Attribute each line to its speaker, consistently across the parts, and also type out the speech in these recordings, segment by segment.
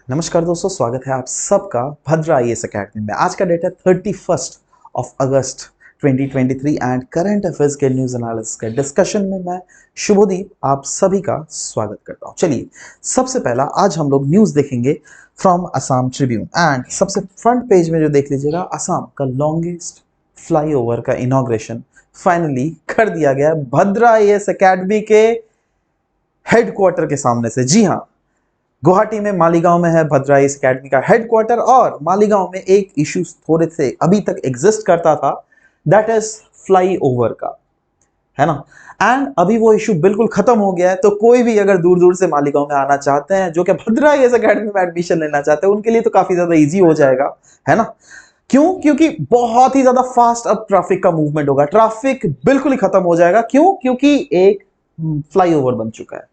Speaker 1: नमस्कार दोस्तों, स्वागत है आप सबका भद्रा आईएएस एकेडमी में। आज का डेट है 31 अगस्त 2023 एंड करंट अफेयर्स के न्यूज एनालिसिस के डिस्कशन में मैं शुभदीप आप सभी का स्वागत करता हूं। चलिए, सबसे पहला आज हम लोग न्यूज देखेंगे फ्रॉम असम ट्रिब्यून एंड सबसे फ्रंट पेज में जो देख लीजिएगा, असम का लॉन्गेस्ट फ्लाईओवर का इनॉग्रेशन फाइनली कर दिया गया भद्रा आईएएस एकेडमी के हेडक्वार्टर के सामने से। जी हाँ, गुवाहाटी में मालीगांव में है भद्रा आईएएस एकेडमी का हेडक्वार्टर। और मालीगांव में एक इशू थोड़े से अभी तक एग्जिस्ट करता था, दैट इज फ्लाई ओवर का, है ना। एंड अभी वो इशू बिल्कुल खत्म हो गया है, तो कोई भी अगर दूर दूर से मालीगांव में आना चाहते हैं, जो कि भद्रा आईएएस एकेडमी में एडमिशन लेना चाहते हैं, उनके लिए तो काफी ज्यादा इजी हो जाएगा, है ना। क्यों? क्योंकि बहुत ही ज्यादा फास्ट अब ट्रैफिक का मूवमेंट होगा, ट्रैफिक बिल्कुल ही खत्म हो जाएगा। क्यों? क्योंकि एक फ्लाईओवर बन चुका है।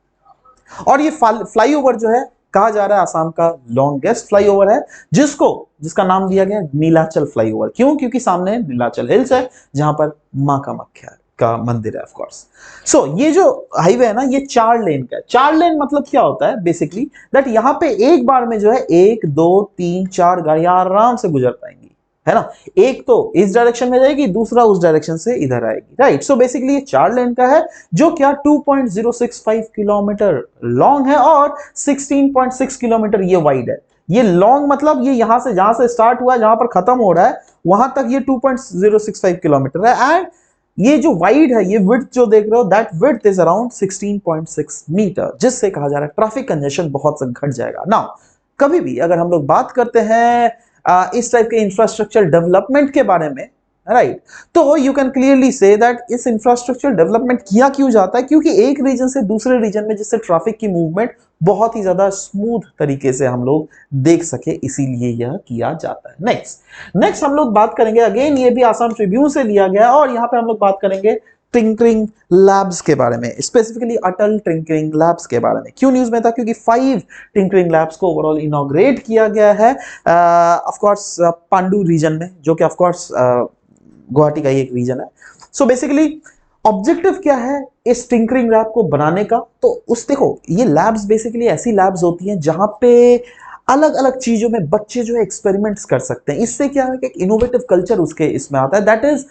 Speaker 1: और ये फ्लाईओवर जो है, कहा जा रहा है असम का लॉन्गेस्ट फ्लाईओवर है, जिसका नाम दिया गया नीलाचल फ्लाईओवर। क्यों? क्योंकि सामने नीलाचल हिल्स है, जहां पर मां कामाख्या का मंदिर है, ऑफ कोर्स। सो ये जो हाईवे है ना, ये 4 लेन का है। 4 लेन मतलब क्या होता है बेसिकली, दैट यहां पे एक बार में जो है 1 2 3 4 गाड़ियां आराम से गुजर पाएंगी, है ना। एक तो इस डायरेक्शन में जाएगी, दूसरा उस डायरेक्शन से इधर आएगी, राइट। सो बेसिकली ये 4 लेन का है, जो क्या 2.065 किलोमीटर लॉन्ग है और 16.6 किलोमीटर ये वाइड है। ये लॉन्ग मतलब ये यहां से, जहां से स्टार्ट हुआ है, जहां पर खत्म हो रहा है, वहां तक ये 2.065 किलोमीटर है। एंड ये जो वाइड है, ये विड्थ जो देख रहे हो, that width is around 16.6 metre, जिससे कहा जा रहा है ट्रैफिक कंजेशन बहुत से घट जाएगा। नाउ कभी भी अगर हम लोग बात करते हैं इस टाइप के इंफ्रास्ट्रक्चर डेवलपमेंट के बारे में, राइट, तो you can clearly say that इस इंफ्रास्ट्रक्चर डेवलपमेंट किया क्यों जाता है, क्योंकि एक रीजन से दूसरे रीजन में जिससे ट्रैफिक की मूवमेंट बहुत ही ज्यादा स्मूथ तरीके से हम लोग देख सके, इसीलिए यह किया जाता है। नेक्स्ट हम लोग बात करेंगे, अगेन ये भी आसाम ट्रिब्यून से लिया गया है, और यहां पे हम लोग बात करेंगे टिंकरिंग लैब्स के बारे में, स्पेसिफिकली अटल टिंकरिंग लैब्स के बारे में। क्यों न्यूज में था? क्योंकि 5 टिंकरिंग लैब्स को ओवरऑल इनॉग्रेट किया गया है, ऑफ कोर्स पांडु रीजन में, जो कि ऑफ कोर्स गुवाहाटी का ही एक रीजन है। सो बेसिकली ऑब्जेक्टिव क्या है इस टिंकरिंग लैब को बनाने का? तो उस देखो, ये लैब्स बेसिकली ऐसी लैब्स होती हैं जहां पे अलग अलग चीजों में बच्चे जो है एक्सपेरिमेंट्स कर सकते हैं। इससे क्या है कि एक इनोवेटिव कल्चर उसके इसमें आता है, दैट इज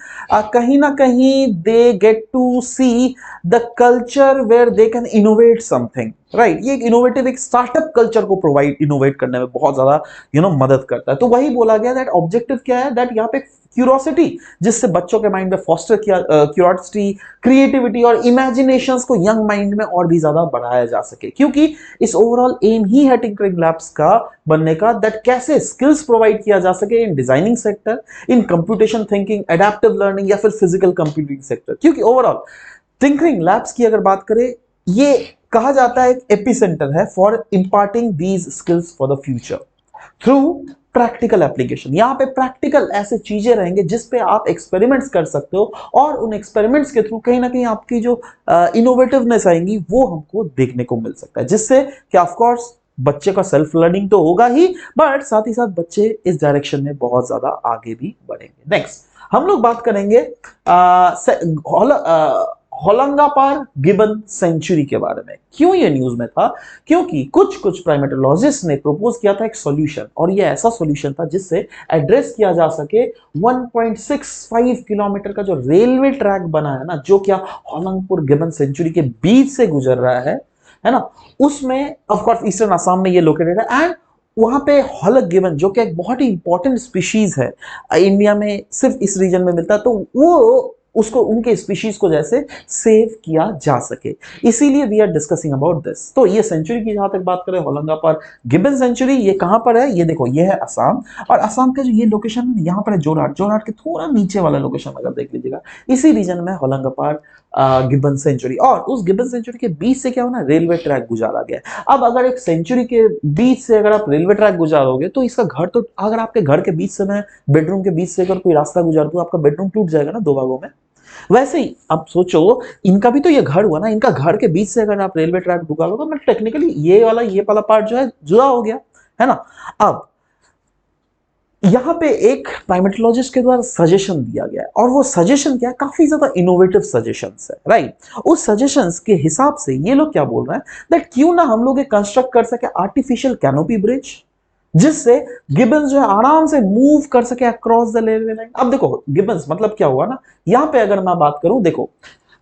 Speaker 1: कहीं ना कहीं they get to see the culture where they can innovate something, right. ये एक इनोवेटिव, एक स्टार्टअप कल्चर को प्रोवाइड इनोवेट करने में बहुत ज्यादा मदद करता है। तो वही बोला गया दैट ऑब्जेक्टिव क्या है, दैट यहाँ पे क्यूरोसिटी, जिससे बच्चों के माइंड में फॉस्टर किया, क्यूरोसिटी, क्रिएटिविटी और इमेजिनेशंस को यंग माइंड में और भी ज्यादा बढ़ाया जा सके। क्योंकि इस ओवरऑल एम ही है टिंकरिंग लैब्स का बनने का, दैट कैसे स्किल्स प्रोवाइड किया जा सके in designing sector, in computation thinking, adaptive learning या फिर फिजिकल कंप्यूटिंग सेक्टर। क्योंकि ओवरऑल टिंकरिंग लैब्स की अगर बात करें, ये कहा जाता है एक एपिसेंटर है for imparting these skills for the future through practical application. यहां पे प्रैक्टिकल ऐसे चीजें रहेंगे जिस पे आप एक्सपेरिमेंट्स कर सकते हो, और उन एक्सपेरिमेंट्स के थ्रू कहीं ना कहीं आपकी जो इनोवेटिवनेस आएंगी वो हमको देखने को मिल सकता है, जिससे कि ऑफ कोर्स बच्चे का सेल्फ लर्निंग तो होगा ही, बट साथ ही साथ बच्चे इस डायरेक्शन में बहुत ज्यादा आगे भी बढ़ेंगे। नेक्स्ट हम लोग बात करेंगे होलंगापार गिबन सेंचुरी के बारे में। क्यों ये न्यूज में था? क्योंकि कुछ प्राइमेटोलॉजिस्ट ने प्रपोज किया था एक सॉल्यूशन, और ये ऐसा सॉल्यूशन था जिससे एड्रेस किया जा सके 1.65 किलोमीटर का जो रेलवे ट्रैक बना है ना, जो क्या होलंगपुर गिबन सेंचुरी के बीच से गुजर रहा है ना। उसमें ऑफ कोर्स ईस्टर्न असम में ये लोकेटेड है, एंड वहां पे हॉलक गिवन, जो कि एक बहुत ही इंपॉर्टेंट स्पीशीज है, इंडिया में सिर्फ इस रीजन में मिलता है, तो वो उसको, उनके स्पीशीज को जैसे सेव किया जा सके, इसीलिए we are discussing about this. तो ये सेंचुरी की जहां तक बात करें, होलंगापार गिबन सेंचुरी, ये कहां पर है? ये देखो, ये है असम, और असम का जो ये लोकेशन यहां पर है जोरहाट के थोड़ा नीचे वाला लोकेशन अगर देख लीजिएगा, इसी रीजन में होलंगापार गिबन सेंचुरी। और उस गिबन सेंचुरी के बीच से क्या होना, रेलवे ट्रैक गुजारा गया। अब अगर एक सेंचुरी के बीच से अगर आप रेलवे ट्रैक गुजारोगे, तो इसका घर, तो अगर आपके घर के बीच से, मैं बेडरूम के बीच से अगर कोई रास्ता गुजार दूं, आपका बेडरूम टूट जाएगा ना 2 भागों में। वैसे ही अब सोचो, इनका भी तो ये घर हुआ ना, इनका घर के बीच से अगर आप रेलवे ट्रैक निकालोगे, मतलब टेक्निकली ये वाला पार्ट जो है जुड़ा हो गया, है ना। अब यहां पे एक प्राइमेटोलॉजिस्ट के द्वारा सजेशन दिया गया है, और वो सजेशन क्या है, काफी ज्यादा इनोवेटिव सजेशंस है, राइट। उस सजेशंस के हिसाब से ये लोग क्या बोल रहे हैं, दैट क्यों ना हम लोग कंस्ट्रक्ट कर सके आर्टिफिशियल कैनोपी ब्रिज, जिससे गिबन्स जो है आराम से मूव कर सके अक्रॉस द रेलवे लाइन। अब देखो गिबन्स मतलब क्या हुआ ना, यहां पे अगर मैं बात करूं, देखो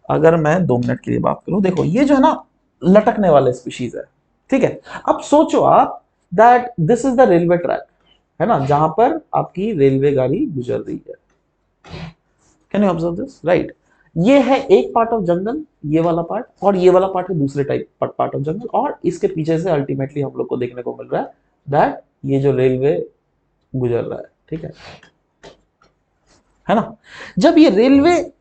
Speaker 1: अगर मैं 2 मिनट के लिए बात करूं, देखो ये जो है ना लटकने वाले स्पीशीज है, ठीक है। अब सोचो आप that this is the railway track, है ना, जहां पर आपकी रेलवे गाड़ी गुजर रही है। Can you observe this, right. ये है एक पार्ट ऑफ जंगल, ये वाला पार्ट, और ये वाला पार्ट है दूसरे टाइप पार्ट ऑफ जंगल, और इसके पीछे से अल्टीमेटली हम लोग को देखने को मिल रहा है दैट ये जो रेलवे गुजर रहा है, ठीक है ना। जब ये रेलवे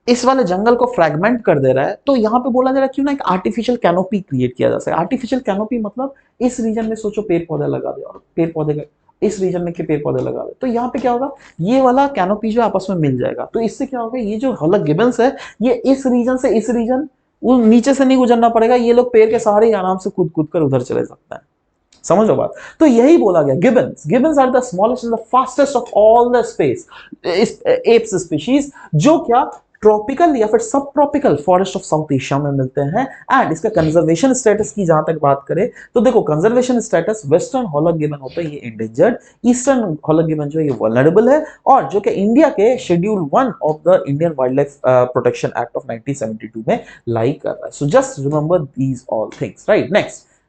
Speaker 1: इस वाले जंगल को फ्रैगमेंट कर दे रहा है, तो यहां पे बोला जा रहा है क्यों ना एक आर्टिफिशियल कैनोपी क्रिएट किया जा सके। आर्टिफिशियल कैनोपी मतलब इस रीजन में सोचो पेड़ पौधे लगा दे, और पेड़ पौधे इस रीजन में के पेड़ पौधे लगा दे, तो यहाँ पे क्या होगा, ये वाला कैनोपी जो आपस में मिल जाएगा। तो इससे क्या होगा, ये जो हॉलक गिबन्स है, ये इस रीजन से इस रीजन, वो नीचे से नहीं गुजरना पड़ेगा, ये लोग पेड़ के सहारे ही आराम से कूद कूद कर उधर चले सकते हैं। समझ लो बात। तो यही बोला गया, gibbons are the smallest and the fastest of all the space apes species, जो क्या ट्रॉपिकल या फिर sub tropical forest of South Asia में मिलते हैं। एंड इसका कंजर्वेशन स्टेटस की जहां तक बात करें, तो देखो कंजर्वेशन स्टेटस, वेस्टर्न हॉलक गिबन होता है ये इंडेंजर्ड, ईस्टर्न हॉलक गिबन जो है ये वल्नरेबल है, और जो कि इंडिया के schedule 1 of the Indian wild life protection act of 1972 में लाई कर रहा है। So just remember these all things, right.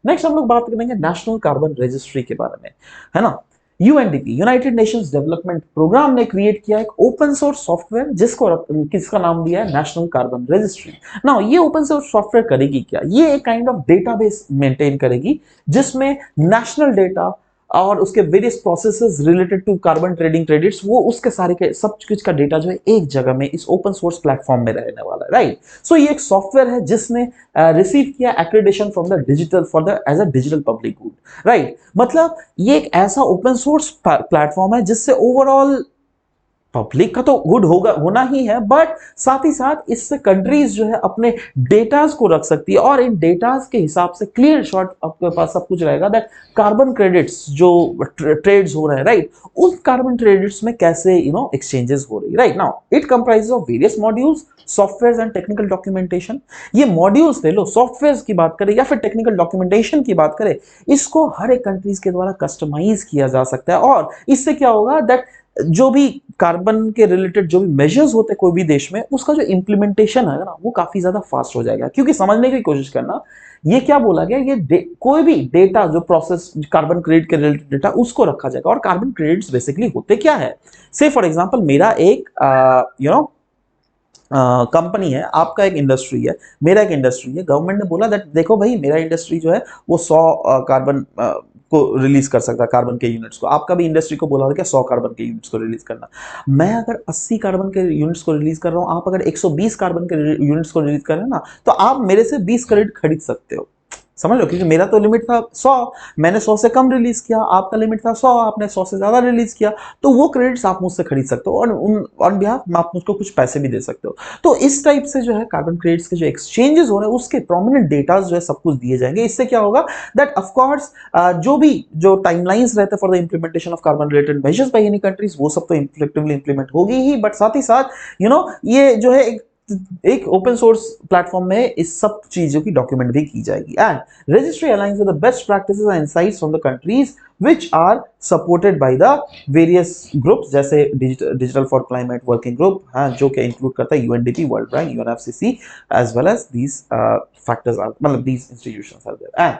Speaker 1: Next हम लोग बात करेंगे नेशनल कार्बन रजिस्ट्री के बारे में, है ना। UNDP, United Nations Development Programme ने क्रिएट किया एक ओपन सोर्स सॉफ्टवेयर किसका नाम दिया है, नेशनल कार्बन रजिस्ट्री। नाउ ये ओपन सोर्स सॉफ्टवेयर करेगी क्या, ये एक काइंड ऑफ डेटाबेस मेंटेन करेगी, जिसमें नेशनल डेटा और उसके various processes related to carbon trading credits, वो उसके सारे के सब कुछ का डेटा जो है एक जगह में इस ओपन सोर्स प्लेटफॉर्म में रहने वाला है, राइट। सो ये एक सॉफ्टवेयर है जिसने रिसीव किया accreditation from the digital for the age a digital public good, right. मतलब ये एक ऐसा ओपन सोर्स प्लेटफॉर्म है जिससे ओवरऑल पब्लिक का तो गुड होगा, होना ही है, बट साथ ही साथ इससे कंट्रीज जो है अपने डेटास को रख सकती है, और इन डेटास के हिसाब से क्लियर शॉट आपके पास सब कुछ रहेगा दैट कार्बन क्रेडिट्स जो ट्रेड्स हो रहे हैं, राइट, उन कार्बन क्रेडिट्स में कैसे एक्सचेंजेस हो रही है, right. Now it comprises of various modules, software and technical documentation. ये मॉड्यूल्स ले लो, सॉफ्टवेयर की बात करें या फिर टेक्निकल डॉक्यूमेंटेशन की बात करें, इसको हर एक कंट्रीज के द्वारा कस्टमाइज किया जा सकता है, और इससे क्या होगा दैट जो भी कार्बन के रिलेटेड जो भी मेजर्स होते हैं कोई भी देश में, उसका जो इंप्लीमेंटेशन है ना वो काफी ज्यादा फास्ट हो जाएगा। क्योंकि समझने की कोशिश करना, ये क्या बोला गया, ये कोई भी डेटा जो प्रोसेस कार्बन क्रेडिट के रिलेटेड डेटा उसको रखा जाएगा। और कार्बन क्रेडिट्स बेसिकली होते क्या है, से फॉर एग्जांपल मेरा एक कंपनी है, आपका एक इंडस्ट्री है, मेरा एक इंडस्ट्री है, गवर्नमेंट ने बोला दैट देखो भाई मेरा इंडस्ट्री जो है वो 100 कार्बन को रिलीज कर सकता है, कार्बन के यूनिट्स को। आपका भी इंडस्ट्री को बोला था कि 100 कार्बन के यूनिट्स को रिलीज करना। मैं अगर 80 कार्बन के यूनिट्स को रिलीज कर रहा हूं, आप अगर 120 कार्बन के यूनिट्स को रिलीज कर रहे हैं ना, तो आप मेरे से 20 क्रेडिट खरीद सकते हो, समझ लो। क्योंकि मेरा तो लिमिट था 100, मैंने 100 से कम रिलीज किया, आपका लिमिट था 100, आपने 100 से ज्यादा रिलीज किया, तो वो क्रेडिट्स आप मुझसे खरीद सकते हो, और ऑन बिहाफ आप मुझको कुछ पैसे भी दे सकते हो। तो इस टाइप से जो है कार्बन क्रेडिट्स के जो एक्सचेंजेस हो रहे हैं उसके प्रोमिनेंट डेटाज जो है सब कुछ दिए जाएंगे। इससे क्या होगा दैट ऑफ कोर्स जो टाइमलाइंस रहते हैं for the implementation of carbon related measures by any countries, वो सब तो इफेक्टिवली इंप्लीमेंट होगी ही, बट साथ ही साथ ये जो है एक ओपन सोर्स प्लेटफॉर्म में इस सब चीजों की डॉक्यूमेंट भी की जाएगी। And registry aligns with the best practices and insights from the countries which are supported by the various groups, जैसे digital for climate working group, हाँ, जो कि इंक्लूड करता है UNDP, World Bank, UNFCC, as well as these factors are, मतलब these institutions are there, and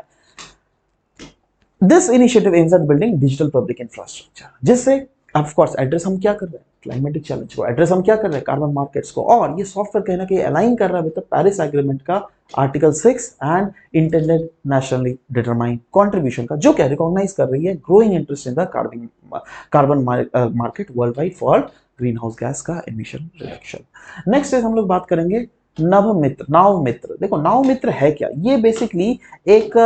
Speaker 1: this initiative aims at building digital public infrastructure, जिससे of course address हम क्या कर रहे हैं, क्लाइमेटिक चैलेंज को एड्रेस हम क्या कर रहे हैं, कार्बन मार्केट्स को। और ये सॉफ्टवेयर कहीं ना कहीं अलाइन कर रहा है विद द पेरिस एग्रीमेंट का article 6 and intended nationally determined contribution का, जो क्या रिकॉग्नाइज कर रही है growing interest in the carbon market world wide for green house gas का एमिशन रिडक्शन। नेक्स्ट इज हम लोग बात करेंगे नाव मित्र। देखो नाव मित्र है क्या, ये बेसिकली एक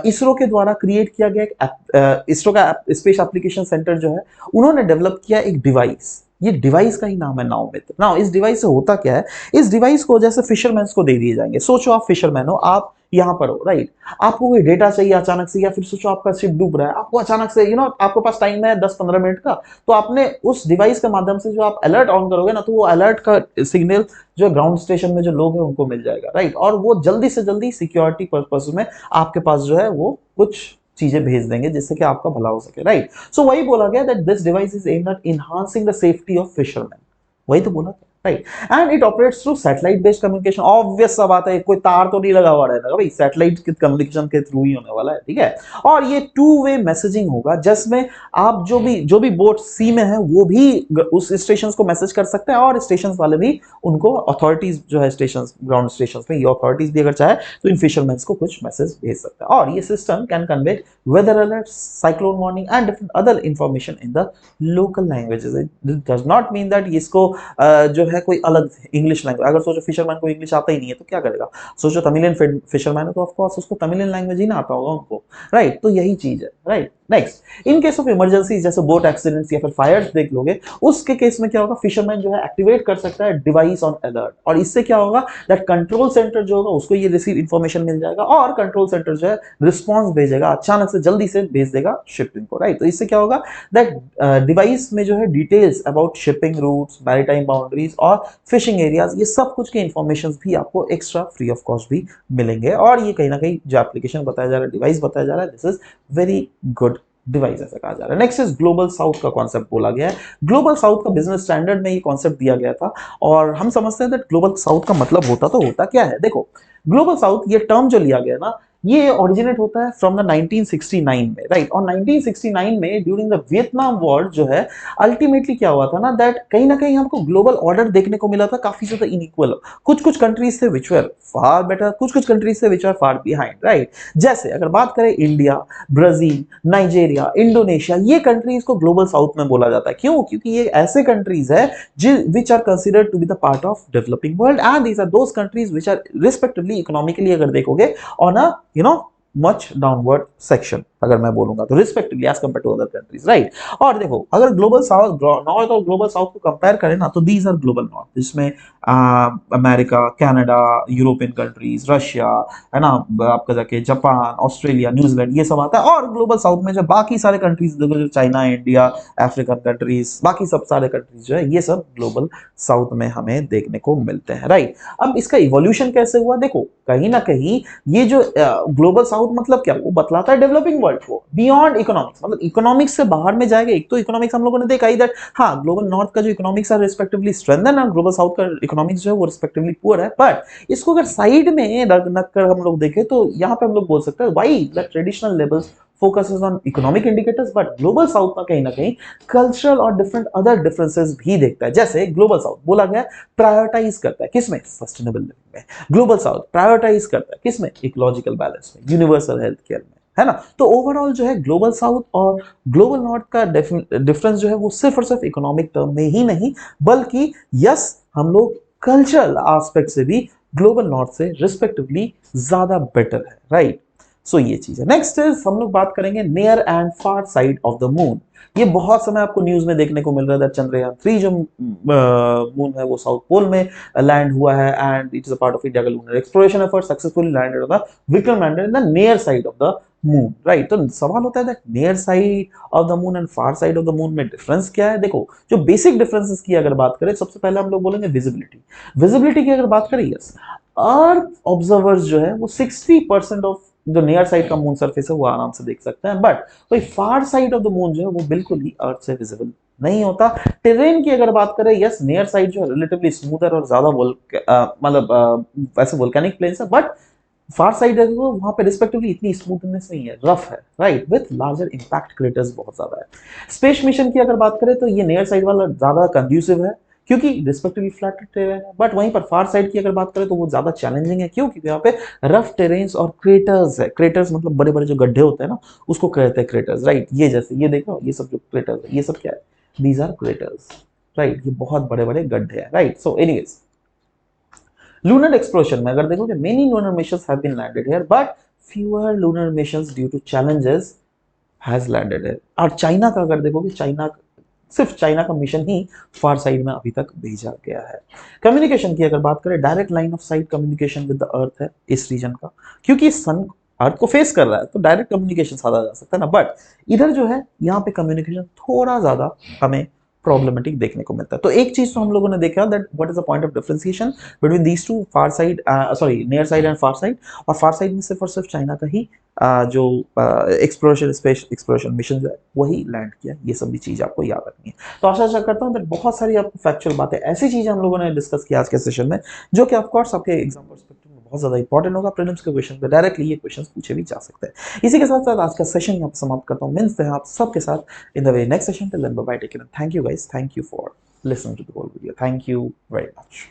Speaker 1: इसरो के द्वारा क्रिएट किया गया एक इसरो का स्पेस एप्लीकेशन सेंटर जो है, उन्होंने डेवलप किया एक डिवाइस। ये डिवाइस का ही नाम है नाव मित्र। नाउ इस डिवाइस से होता क्या है, इस डिवाइस को जैसे फिशरमैन को दे दिए जाएंगे। सोचो आप फिशरमैन हो, आप यहां पर हो, राइट, आपको कोई डेटा चाहिए अचानक से, या फिर सोचो आपका शिप डूब रहा है, आपको अचानक से आपके पास टाइम है 10-15 मिनट का, तो आपने उस डिवाइस के माध्यम से जो आप अलर्ट ऑन करोगे ना, तो वो अलर्ट का सिग्नल जो ग्राउंड स्टेशन में जो लोग हैं उनको मिल जाएगा, राइट, और वो जल्दी से जल्दी सिक्योरिटी पर्पस में आपके पास जो है वो कुछ चीजें भेज देंगे जिससे कि आपका भला हो सके, राइट। सो वही बोला गया that this device is aimed at enhancing the safety of fisherman, वही तो बोला, right. And it operates through satellite based communication, obvious सा बात है, कोई तार तो नहीं लगा हुआ रहेगा भाई, सैटेलाइट के कम्युनिकेशन के थ्रू ही होने वाला है, ठीक है। और ये टू वे मैसेजिंग होगा, जिसमें आप जो भी बोट सी में है वो भी उस स्टेशन को मैसेज कर सकते हैं, और स्टेशन वाले भी उनको, अथॉरिटीज जो है स्टेशन, ग्राउंड स्टेशन में, ये अथॉरिटीज भी अगर चाहे तो इन फिशरमैन को कुछ मैसेज भेज सकते हैं। और ये system can convey weather alerts, cyclone warning and different other information in the local languages. It does not mean that इसको जो है कोई अलग इंग्लिश लैंग्वेज, अगर सोचो फिशरमैन को इंग्लिश आता ही नहीं है तो क्या करेगा, सोचो तमिलियन फिशरमैन है तो ऑफ कोर्स उसको तमिलियन लैंग्वेज ही ना आता होगा उनको, राइट। तो यही चीज है, right. Next, in case of emergency जैसे बोट एक्सीडेंट्स या फिर फायर्स देख लोगे, उसके केस में क्या होगा, फिशरमैन जो है एक्टिवेट कर सकता है डिवाइस ऑन अलर्ट, और इससे क्या होगा दैट कंट्रोल सेंटर जो होगा उसको ये रिसीव इंफॉर्मेशन मिल जाएगा, और कंट्रोल सेंटर जो है रिस्पॉन्स भेजेगा, अचानक से जल्दी से भेज देगा शिपिंग को, राइट। तो इससे क्या होगा दैट डिवाइस में जो है details about shipping routes, maritime boundaries और फिशिंग एरियाज, ये सब कुछ के इंफॉर्मेशन भी आपको एक्स्ट्रा फ्री ऑफ कॉस्ट भी मिलेंगे। और ये कहीं ना कहीं जो एप्लीकेशन बताया जा रहा है, डिवाइस बताया जा रहा है, this is very good device ऐसा कहा जा रहा है। नेक्स्ट इज ग्लोबल साउथ का कॉन्सेप्ट बोला गया है। ग्लोबल साउथ का बिजनेस स्टैंडर्ड में ये कॉन्सेप्ट दिया गया था, और हम समझते हैं दैट ग्लोबल साउथ का मतलब होता क्या है। देखो, ग्लोबल साउथ ये टर्म जो लिया गया ना, ये ओरिजिनेट होता है फ्रॉम द 1969 में, राइट। और 1969 में ड्यूरिंग द वियतनाम वॉर जो है, अल्टीमेटली क्या हुआ था ना दैट कहीं ना कहीं हमको ग्लोबल ऑर्डर देखने को मिला था काफी ज्यादा इनइक्वल, कुछ कुछ कंट्रीज थे विच वर फार बेटर, कुछ कुछ कंट्रीज थे which are far behind, right. जैसे अगर बात करें इंडिया, ब्राजील, नाइजीरिया, इंडोनेशिया, ये कंट्रीज को ग्लोबल साउथ में बोला जाता है। क्यों? क्योंकि ये ऐसे कंट्रीज है which are considered to be the part of developing world, and these are those countries which are respectively economically अगर देखोगे on a much downward section, अगर मैं बोलूंगा तो respectively as compare to other countries, right. और देखो, अगर global south north और ग्लोबल साउथ को कंपेयर करें ना, तो दीज आर ग्लोबल नॉर्थ, जिसमें America, Canada, European countries, Russia, है ना, आपका जाके जापान, ऑस्ट्रेलिया, न्यूजीलैंड, ये सब आता है। और ग्लोबल साउथ में जो बाकी सारे कंट्रीज देखो, जो चाइना, इंडिया, अफ्रीकन कंट्रीज, बाकी सब सारे कंट्रीज जो है, ये सब ग्लोबल साउथ में हमें देखने को मिलते हैं, राइट। अब इसका इवोल्यूशन कैसे हुआ, देखो कहीं ना कहीं ये जो ग्लोबल साउथ मतलब क्या, वो बतलाता है डेवलपिंग वर्ल्ड को बियॉन्ड इकोनॉमिक्स, मतलब इकोनॉमिक्स से बाहर में जाएगा। एक तो इकोनॉमिक्स हम लोगों ने देखा ही दैट हाँ, ग्लोबल नॉर्थ का जो इकोनॉमिक्स है रिस्पेक्टिवली स्ट्रेंथन, और ग्लोबल साउथ का इकोनॉमिक्स जो है वो रिस्पेक्टिवली पुअर है। बट इसको अगर साइड में रख कर हम लोग देखें तो यहाँ पे हम लोग बोल सकते हैं why the traditional levels focuses on economic indicators, but global south का कहीं ना कहीं कल्चरल और डिफरेंट अदर डिफरेंसेस भी देखता है। जैसे ग्लोबल साउथ बोला गया प्रायोरिटाइज करता है किसमें, सस्टेनेबल लिविंग में। ग्लोबल साउथ प्रायोरिटाइज करता है किसमें, इकोलॉजिकल बैलेंस में, यूनिवर्सल हेल्थ केयर में, है ना। तो ओवरऑल जो है ग्लोबल साउथ और ग्लोबल नॉर्थ का डिफरेंस जो है वो सिर्फ और सिर्फ इकोनॉमिक टर्म में ही नहीं, बल्कि यस हम लोग कल्चरल एस्पेक्ट से भी ग्लोबल नॉर्थ से रिस्पेक्टिवली ज्यादा बेटर है, राइट। सो ये चीज है। नेक्स्ट इज हम लोग बात करेंगे near and far side of the moon. ये बहुत समय आपको न्यूज में देखने को मिल रहा है, चंद्रयान 3 जो मून है वो साउथ पोल में लैंड हुआ है, and it is a part of India lunar exploration effort successfully landed on the Vikram lander in the near side of the moon, right. तो सवाल होता है that near side of the moon and far side of the moon में difference क्या है। देखो, जो basic differences की अगर बात करें, सबसे पहले हम लोग बोलेंगे विजिबिलिटी। विजिबिलिटी की अगर बात करें, यस, अर्थ ऑब्जर्वर्स जो है वो 60% ऑफ जो नियर साइड का मून सरफेस है वो आराम से देख सकते हैं, बट कोई फार साइड ऑफ द मून जो है वो बिल्कुल ही अर्थ से विजिबल नहीं होता। टेरेन की अगर बात करें, यस, नियर साइड जो है रिलेटिवली स्मूथर और ज्यादा मतलब वैसे वोल्केनिक प्लेन्स है, बट फार साइड है वो वहां पे रिस्पेक्टिवली इतनी स्मूथनेस नहीं है, रफ है, right, with larger impact craters बहुत ज्यादा है। स्पेस मिशन की अगर बात करें तो ये नियर साइड वाला ज्यादा कंड्यूसिव है क्योंकि रिस्पेक्टिवली फ्लैट टेरेन है, बट वहीं पर फार साइड की अगर बात करें तो वो ज्यादा चैलेंजिंग है। क्यों? क्योंकि यहाँ पे रफ टेरेन्स और क्रेटर्स है। क्रेटर्स मतलब बड़े बड़े जो गड्ढे होते हैं ना, उसको कहते हैं क्रेटर्स, राइट। ये जैसे ये देखो, ये सब जो क्रेटर्स है, ये सब क्या है, दीज आर क्रेटर्स, राइट। ये बहुत बड़े बड़े गड्ढे हैं, right. So anyways, lunar exploration में अगर देखोगे, many lunar missions have been landed here, but fewer lunar missions due to challenges has landed here. और चाइना का अगर देखोगे, सिर्फ चाइना का मिशन ही फार साइड में अभी तक भेजा गया है। कम्युनिकेशन की अगर बात करें, direct line of site communication with the earth है इस रीजन का, क्योंकि सन अर्थ को फेस कर रहा है तो डायरेक्ट कम्युनिकेशन साधा जा सकता है ना, बट इधर जो है यहाँ पे कम्युनिकेशन थोड़ा ज्यादा हमें प्रॉब्लमेटिक देखने को मिलता है। तो एक चीज तो हम लोगों ने देखा that what is the point of differentiation between these two, far side sorry near side and far side. और फार साइड में सिर्फ और सिर्फ चाइना का ही जो एक्सप्लोरेशन स्पेस एक्सप्लोरेशन मिशन है वही लैंड किया। ये सब भी चीज आपको याद रखनी है। तो आशा करता हूँ दैट बहुत सारी आपको फैक्चुअल बातें, ऐसी चीजें हम लोगों ने डिस्कस किया आज के सेशन में, जो कि ऑफकोर्स आपके एग्जाम परस्पेक्टिव में बहुत ज्यादा इंपॉर्टेंट होगा। प्रीलिम्स के क्वेश्चन पे डायरेक्टली ये क्वेश्चन पूछे भी जा सकते हैं। इसी के साथ साथ आज का सेशन यहाँ पे समाप्त करता हूँ। मिलते हैं आप सबके साथ in the very next session. Till then, bye bye. Take care. And thank you guys. Thank you for listening to the whole video. Thank you very much.